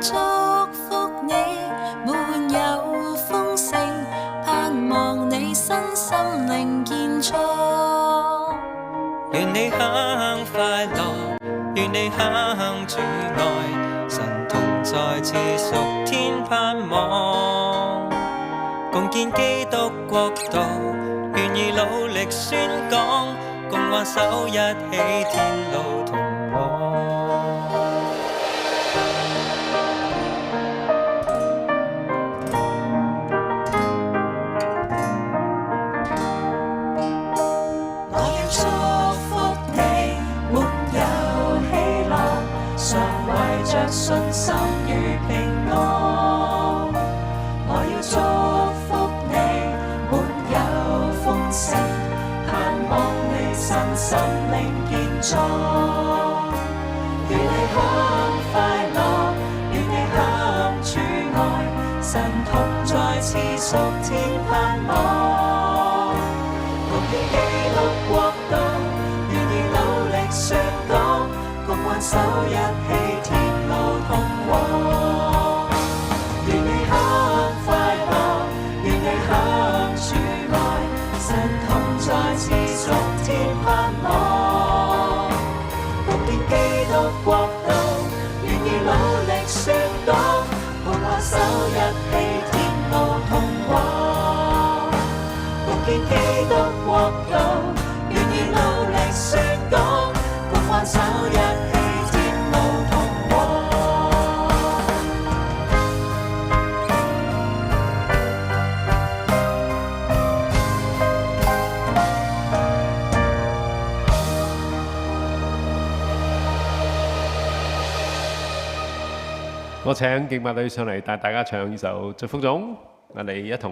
祝福你，沒有豐盛，盼望你身心靈健壯。願你享快樂，願你享主愛，神同在賜屬天盼望，共建基督國度，願意努力宣講，共挽手一起天路同往。信心與平安，我要祝福你，沒有豐盛，盼望你身心靈健壯。願你享快樂，願你享主愛，神同在賜屬天盼望。共建基督國度，願意努力宣講，共挽手一起天路同往。願你享快樂，願你享主愛，神同在賜屬天盼望。共建基督國度，願意努力宣講，共挽手一起天路同往。共建基督國度，願意努力宣講，共挽手一起天路同往。我請敬拜隊上嚟帶大家唱呢首《祝福頌》，我哋一同